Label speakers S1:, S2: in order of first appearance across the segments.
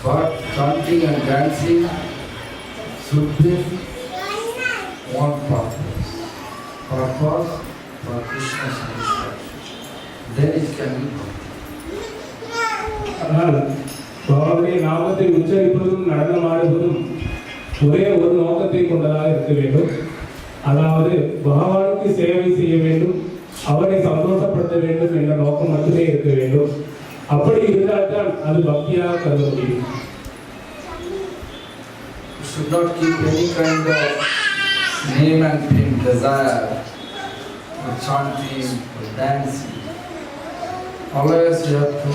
S1: But chanting and dancing should be one purpose for Krishna's satisfaction. Then it can be bhakti.
S2: ஆனால் பகவானுடைய நாமத்தை உச்சரிப்பதும் நடனமாடுவதும் ஒரே ஒரு நோக்கத்தை கொண்டதாக இருக்க வேண்டும். அதாவது பகவானுக்கு சேவை செய்ய வேண்டும், அவரை சந்தோஷப்படுத்த வேண்டும் என்ற நோக்கம் மட்டுமே இருக்க வேண்டும். அப்படி இருந்தால்தான் அது பக்தியாக கருத முடியும்.
S1: You should not keep any kind of name and fame desire for chanting or dancing. Always you have to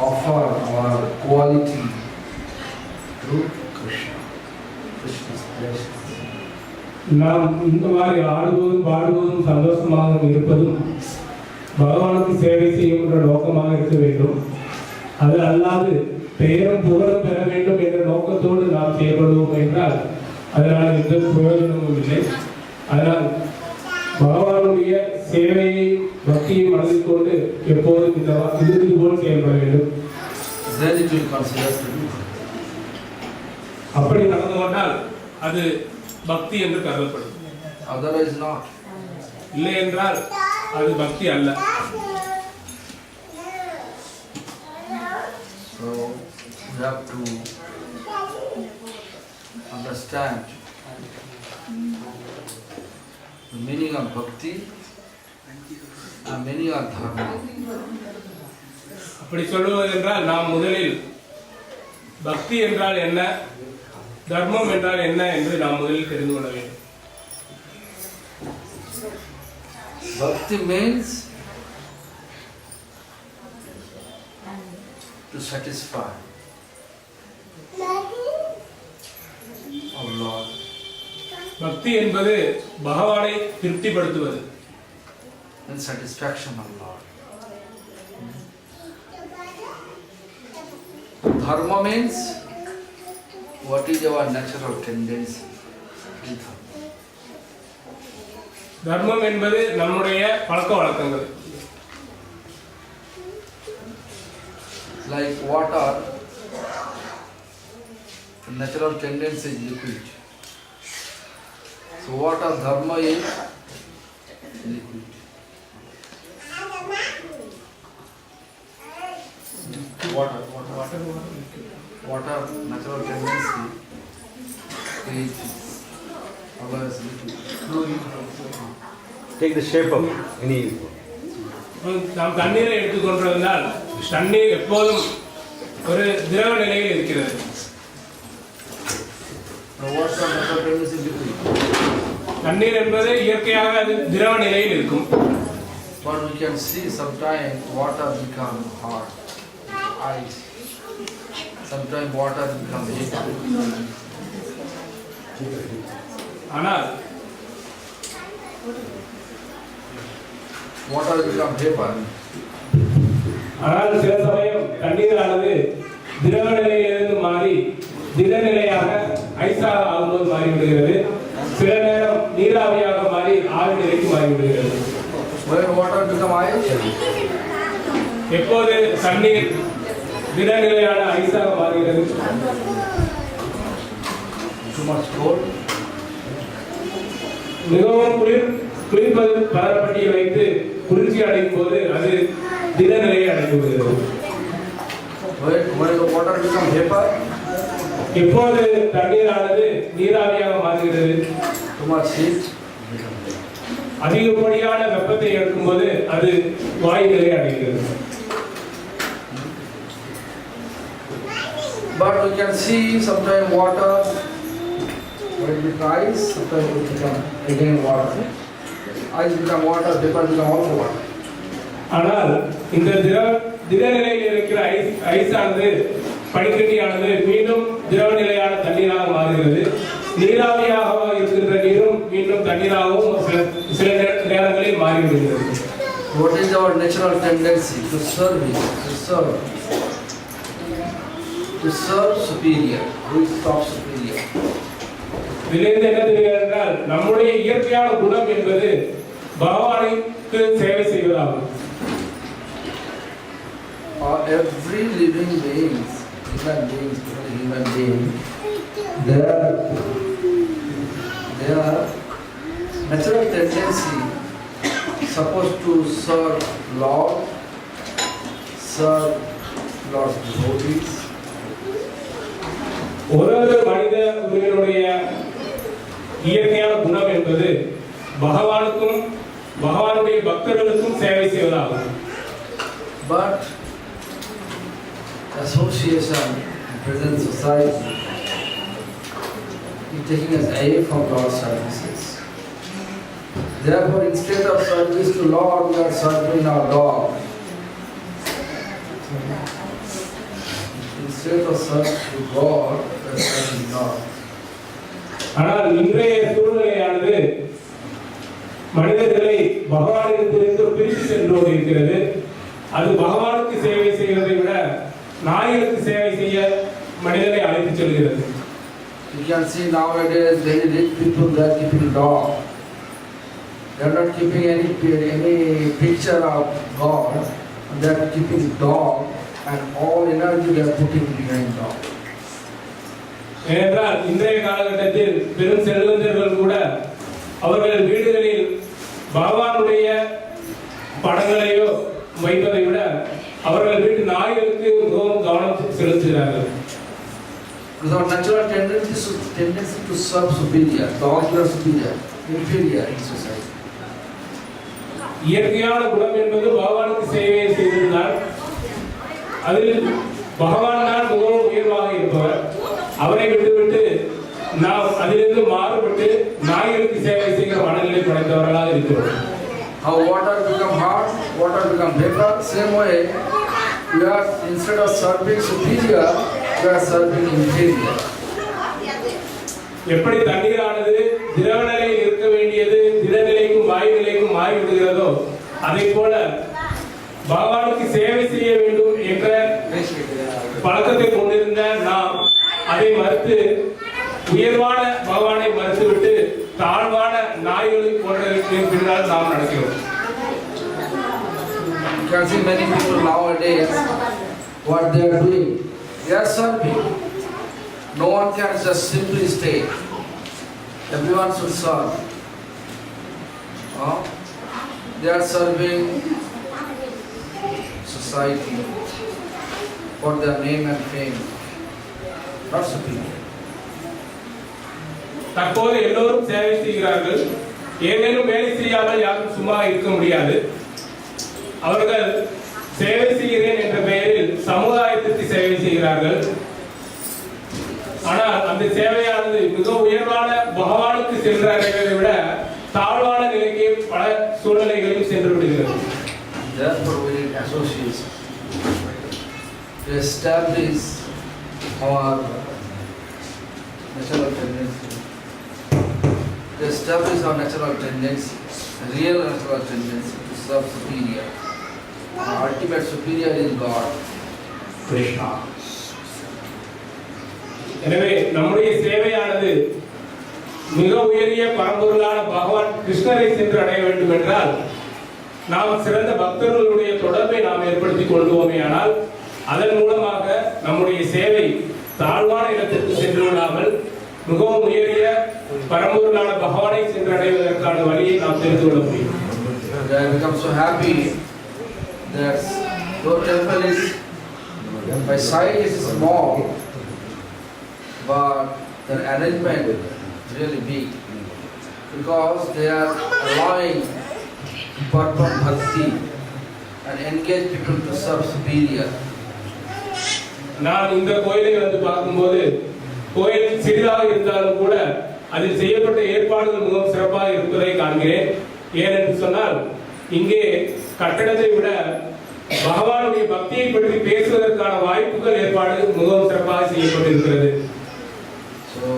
S1: offer our quality to Krishna. Krishna's blessings.
S2: நாம் இந்த மாதிரி ஆடுவதும் பாடுவதும் சந்தோஷமாக இருப்பதும் பகவானுக்கு சேவை செய்யும் நோக்கமாக இருக்க வேண்டும். அது அல்லாது பெயரும் புகழும் பெற வேண்டும் என்ற நோக்கத்தோடு நாம் செயல்படுவோம் என்றால் அதனால் எந்த பிரயோஜனமும் இல்லை. அதனால் பகவானுடைய சேவையை பக்தியை மனதில் கொண்டு எப்போதும் இது போல் செயல்பட வேண்டும். அப்படி நடந்து கொண்டால் அது பக்தி என்று கருதப்படும்.
S1: Otherwise not.
S2: இல்லை என்றால் அது பக்தி அல்ல.
S1: So we have to understand the meaning of bhakti and meaning of dharma.
S2: அப்படி சொல்லுவது என்றால் நாம் முதலில் பக்தி என்றால் என்ன, தர்மம் என்றால் என்ன என்று நாம் முதலில் தெரிந்து கொள்ள வேண்டும்.
S1: Bhakti means to satisfy our Lord.
S2: பக்தி என்பது பகவானை திருப்திப்படுத்துவது.
S1: And satisfaction of Lord. Dharma means what is our natural tendency.
S2: தர்மம் என்பது நம்முடைய பழக்க வழக்கங்கள்.
S1: Like water, the natural tendency is liquid. So water dharma is liquid. Water natural tendency is always liquid.
S3: Take the shape of any.
S2: நாம் தண்ணீரை எடுத்துக்கொண்டிருந்தால் தண்ணீர் எப்போதும் ஒரு திரவ நிலையில் இருக்கிறது. தண்ணீர் என்பது இயற்கையாக அது திரவ நிலையில் இருக்கும்.
S1: But we can see sometimes water become hard, ice. Sometimes water become heat.
S2: ஆனால்
S1: Water become vapor.
S2: ஆனால் சில சமயம் தண்ணீரானது திரவ நிலையிலிருந்து மாறி திடநிலையாக ஐஸாக ஆகும்போது மாறிவிடுகிறது. சில நேரம் நீராவியாக மாறி ஆவி நிலைக்கு மாறிவிடுகிறது.
S1: When water become ice,
S2: எப்போது தண்ணீர் திடநிலையான ஐஸாக மாறுகிறது?
S1: too much cold.
S2: மிகவும் குளிர்பது பதப்பட்டியை வைத்து குளிர்ச்சி அடையும் போது அது திடநிலையை அடைந்து விடுகிறது.
S1: When the water become vapor,
S2: எப்போது தண்ணீரானது நீராவியாக மாறுகிறது?
S1: too much heat.
S2: அதிகப்படியான வெப்பத்தை எடுக்கும்போது அது வாயு நிலையை அடைகிறது.
S1: But we can see sometimes water, when it becomes ice, sometimes it become again water. Ice become water, vapor become also water.
S2: ஆனால் இந்த திடநிலையில் இருக்கிற ஐஸானது பனிக்கட்டியானது மீண்டும் திரவ நிலையான தண்ணீராக மாறுகிறது. நீராவியாக இருக்கின்ற நீரும் மீண்டும் தண்ணீராகவும் சில நேரங்களில் மாறிவிடுகிறது.
S1: What is our natural tendency? To serve it, to serve superior, who is top superior.
S2: இதிலிருந்து என்ன தெரிகிறது என்றால் நம்முடைய இயற்கையான குணம் என்பது பகவானுக்கு சேவை செய்வதாகும்.
S1: Every living being human beings, human beings, their natural tendency supposed to serve Lord's devotees.
S2: ஒரு மனித உயிரினுடைய இயற்கையான குணம் என்பது பகவானுக்கும் பகவானுடைய பக்தர்களுக்கும் சேவை செய்வதாகும்.
S1: But association in present society is taking us away from Lord's services. Therefore, instead of service to Lord, we are serving our dog. Instead of service to God, we are serving God.
S2: ஆனால் இன்றைய சூழ்நிலையானது மனிதர்களை பகவானிடத்திலிருந்து பிரித்து சென்று கொண்டிருக்கிறது. அது பகவானுக்கு சேவை செய்வதை விட நாய்களுக்கு சேவை செய்ய மனிதனை அழைத்து செல்கிறது.
S1: You can see nowadays very rich people, they are keeping dog. They are not keeping any picture of God. They are keeping dog, and all energy they are putting behind dog.
S2: ஏனென்றால் இன்றைய காலகட்டத்தில் பெரும் செல்வந்தர்கள் கூட அவர்கள் வீடுகளில் பகவானுடைய படங்களையோ வைப்பதை விட அவர்கள் வீட்டு நாய்களுக்கு மிகவும் கவனம் செலுத்துகிறார்கள்.
S1: Because our natural tendency to serve superior, dogs are superior, inferior in society.
S2: இயற்கையான குணம் என்பது பகவானுக்கு சேவை செய்வதுதான். அதில் பகவான் தான் மிகவும் உயர்வாக இருப்பவர். அவரை விட்டுவிட்டு நாம் அதிலிருந்து மாறுபட்டு நாய்களுக்கு சேவை செய்கிற மனநிலை படைத்தவர்களாக இருக்கிறோம்.
S1: How water become hot, water become vapor. Same way, we are instead of serving superior, we are serving inferior.
S2: எப்படி தண்ணீரானது திரவ நிலையில் இருக்க வேண்டியது திடநிலைக்கும் வாயு நிலைக்கும் மாறிவிடுகிறதோ அதை போல பகவானுக்கு சேவை செய்ய வேண்டும் என்ற பழக்கத்தை கொண்டிருந்த நாம் அதை மறுத்து உயர்வான பகவானை மறுத்துவிட்டு தாழ்வான நாய்களை போன்றதற்கு பின்னால் நாம் நடக்கிறோம்.
S1: You can see many people nowadays, what they are doing, they are serving. No one can just simply stay. Everyone should serve. They are serving society for their name and fame, not superior.
S2: தற்போது எல்லோரும் சேவை செய்கிறார்கள். ஏதேனும் வேலை செய்யாமல் யாரும் சும்மா இருக்க முடியாது. அவர்கள் சேவை செய்கிறேன் என்ற பெயரில் சமுதாயத்திற்கு சேவை செய்கிறார்கள். ஆனால் அந்த சேவையானது மிக உயர்வான பகவானுக்கு சென்றடைவதை விட தாழ்வான நிலைக்கு பல சூழ்நிலைகளில் சென்று விடுகிறது.
S1: Therefore, we need association to establish our natural tendency. To establish our natural tendency, real natural tendency to serve superior. Our ultimate superior is God, Krishna.
S2: எனவே நம்முடைய சேவையானது மிக உயரிய பரம்பொருளான பகவான் கிருஷ்ணரை சென்று அடைய வேண்டும் என்றால் நாம் சிறந்த பக்தர்களுடைய தொடர்பை நாம் ஏற்படுத்திக் கொள்வோமே. ஆனால் அதன் மூலமாக நம்முடைய சேவை தாழ்வான இடத்திற்கு சென்று விடாமல் மிகவும் உயரிய பரம்பொருளான பகவானை சென்று அடைவதற்கான வழியை நாம் தெரிந்து கொள்ள முடியும்.
S1: I become so happy that though temple is by size is small, but the arrangement is really big because they are allowing to perform bhakti and engage people to serve superior.
S2: நான் இந்த கோயிலை வந்து பார்க்கும்போது கோயில் சிறிதாக இருந்தாலும் கூட அதில் செய்யப்பட்ட ஏற்பாடுகள் மிகவும் சிறப்பாக இருப்பதை காண்கிறேன். ஏனென்று சொன்னால் இங்கே கட்டடத்தை விட பகவானுடைய பக்தியை பற்றி பேசுவதற்கான வாய்ப்புகள் ஏற்பாடு மிகவும் சிறப்பாக செய்யப்பட்டிருக்கிறது.
S1: So,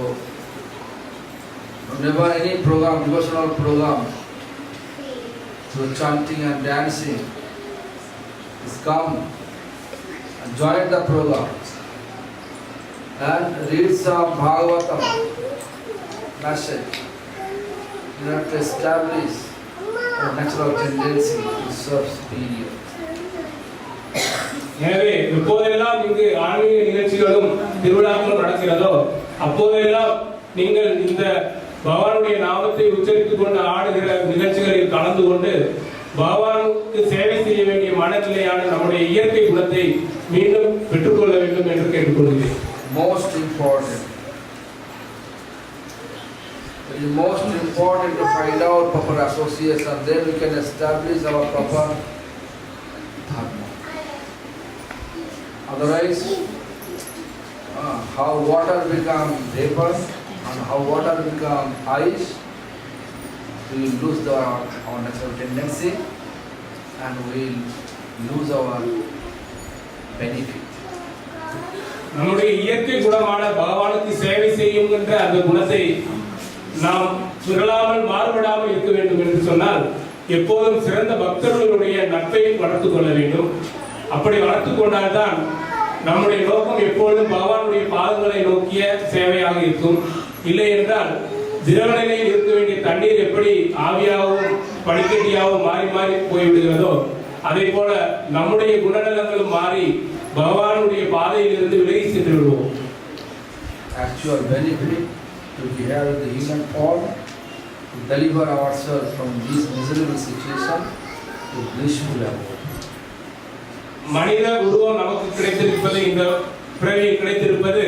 S1: whenever any program, devotional program, so chanting and dancing is come and join the program and read some Bhagavatam message. You have to establish a natural tendency to serve superior.
S2: எனவே இப்போதெல்லாம் இங்கு ஆன்மீக நிகழ்ச்சிகள் நிகழ்ச்சிகளும் திருவிழாக்களும் நடக்கிறதோ அப்போதெல்லாம் நீங்கள் இந்த பகவானுடைய நாமத்தை உச்சரித்துக் கொண்டு ஆடுகிற நிகழ்ச்சிகளில் கலந்து கொண்டு பகவானுக்கு சேவை செய்ய வேண்டிய மனநிலையான நம்முடைய இயற்கை குணத்தை மீண்டும் பெற்றுக்கொள்ள வேண்டும் என்று கேட்டுக்கொள்கிறேன்.
S1: Most important. It is most important to find out proper association, then we can establish our proper dharma. Otherwise, how water become vapor and how water become ice, we will lose our natural tendency and we will lose our benefit.
S2: நம்முடைய இயற்கை குணமான பகவானுக்கு சேவை செய்யும் என்ற அந்த குணத்தை நாம் சுரலாமல் மாறுபடாமல் இருக்க வேண்டும் என்று சொன்னால் எப்போதும் சிறந்த பக்தர்களுடைய நட்பை வளர்த்துக் கொள்ள வேண்டும். அப்படி வளர்த்துக் கொண்டால்தான் நம்முடைய நோக்கம் எப்பொழுதும் பகவானுடைய பாதங்களை நோக்கிய சேவையாக இருக்கும். இல்லை என்றால் திரவ நிலையில் இருக்க வேண்டிய தண்ணீர் எப்படி ஆவியாகவும் பனிக்கட்டியாகவும் மாறி மாறி போய்விடுகிறதோ அதே போல நம்முடைய குணநலங்களும் மாறி பகவானுடைய பாதையில் இருந்து விலகி சென்று விடுவோம்.
S1: Actual benefit to be here in the human form, to deliver ourselves from this miserable situation to blissful abode.
S2: மனித உருவம் நமக்கு கிடைத்திருப்பது, இந்த பிறவியில் கிடைத்திருப்பது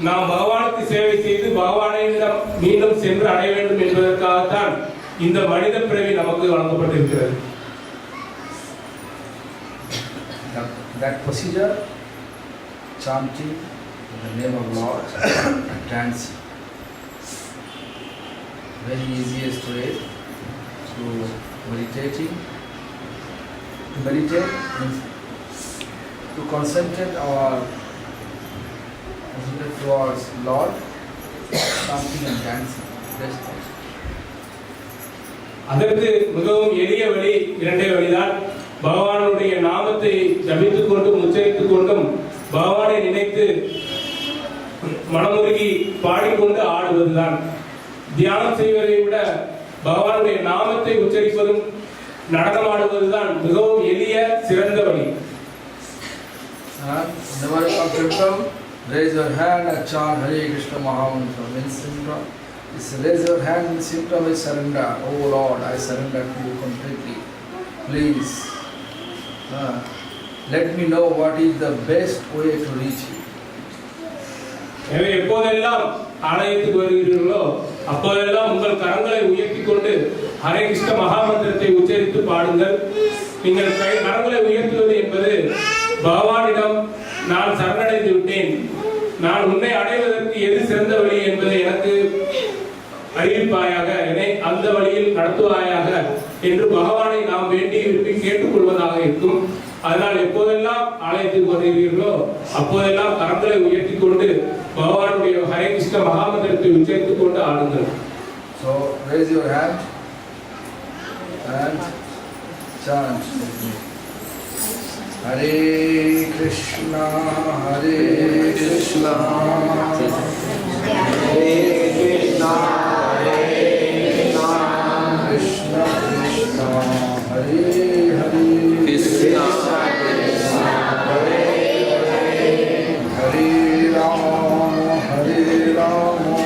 S2: நாம் பகவானுக்கு சேவை செய்து பகவானிடம் மீண்டும் சென்று அடைய வேண்டும் என்பதற்காகத்தான் இந்த மனித பிறவி நமக்கு வழங்கப்பட்டிருக்கிறது.
S1: That procedure, chanting in the name of Lord and dancing, very easiest way to meditating. To meditate means to concentrate towards Lord, chanting and dancing. That's all.
S2: அதற்கு மிகவும் எளிய வழி இரண்டே வழிதான். பகவானுடைய நாமத்தை ஜபித்துக் கொண்டும் உச்சரித்துக் கொண்டும் பகவானை நினைத்து மனமுருகி பாடிக்கொண்டு ஆடுவதுதான். தியானம் செய்வதை விட பகவானுடைய நாமத்தை உச்சரிப்பதும் நடனமாடுவதுதான் மிகவும் எளிய சிறந்த வழி.
S1: Whenever you come to temple, raise your hand and chant Hare Krishna Mahamantra. Means symptom. Raise your hand in symptom is surrender. Oh Lord, I surrender to you completely. Please, let me know what is the best way to reach you.
S2: எனவே எப்போதெல்லாம் ஆலயத்துக்கு வருகிறீர்களோ அப்போதெல்லாம் உங்கள் கரங்களை உயர்த்திக் கொண்டு ஹரே கிருஷ்ண மகாமந்திரத்தை உச்சரித்து பாடுங்கள். நீங்கள் கரங்களை உயர்த்துவது என்பது பகவானிடம் நான் சரணடைந்து விட்டேன், நான் உன்னை அடைவதற்கு எது சிறந்த வழி என்பதை எனக்கு அறிவிப்பாயாக, என்னை அந்த வழியில் நடத்துவாயாக என்று பகவானை நாம் வேண்டி விரும்பி கேட்டுக்கொள்வதாக இருக்கும். அதனால் எப்போதெல்லாம் ஆலயத்துக்கு வருகிறீர்களோ அப்போதெல்லாம் கரங்களை உயர்த்தி கொண்டு பகவானுடைய ஹரே கிருஷ்ண மகாமந்திரத்தை உச்சரித்துக் கொண்டு ஆடுங்கள்.
S1: So raise your hand and chant with me. Hare Krishna Hare Krishna Hare Krishna Hare Krishna Krishna Krishna Hare Hare Krishna Krishna Hare Hare Hare Rama Hare Rama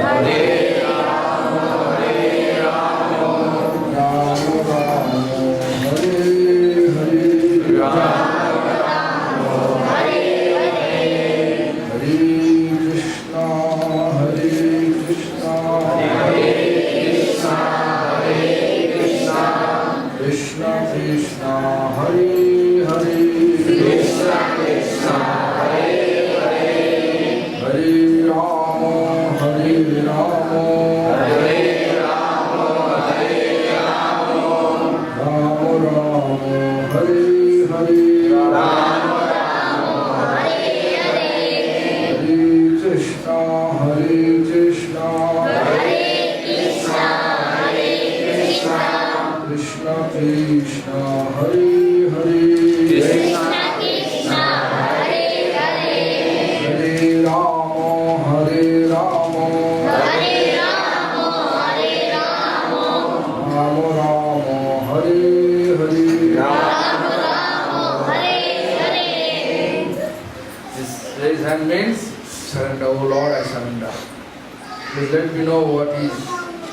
S1: Hare Rama Hare Rama Rama Rama Hare Hare Rama Rama Hare Hare Raise hand means surrender. Oh Lord, I surrender. Please let me know what is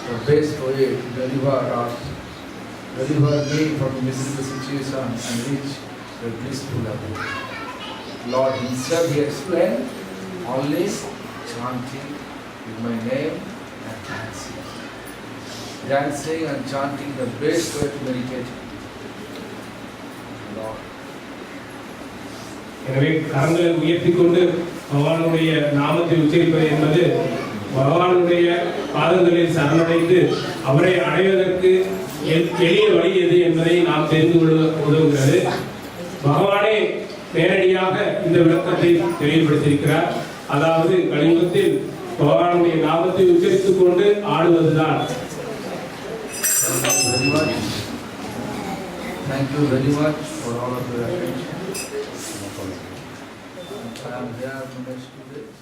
S1: the best way to deliver us. Deliver me from miserable situation and reach the blissful level. Lord Himself, He explained, only chanting in my name and dancing. Dancing and chanting the best way to meditate. Lord.
S2: எனவே கரங்களை உயர்த்திக் கொண்டு பகவானுடைய நாமத்தை உச்சரிப்பது என்பது பகவானுடைய பாதங்களில் சரணடைந்து அவரை அடைவதற்கு எளிய வழி எது என்பதை நாம் தெரிந்து கொள்ள உதவுகிறது. பகவானே நேரடியாக இந்த விளக்கத்தை தெளிவுபடுத்தியிருக்கிறார். அதாவது கலியுகத்தில் பகவானுடைய நாமத்தை உச்சரித்துக் கொண்டு ஆடுவதுதான்.
S1: Thank you very much for all of your attention. I am here to next 2 days.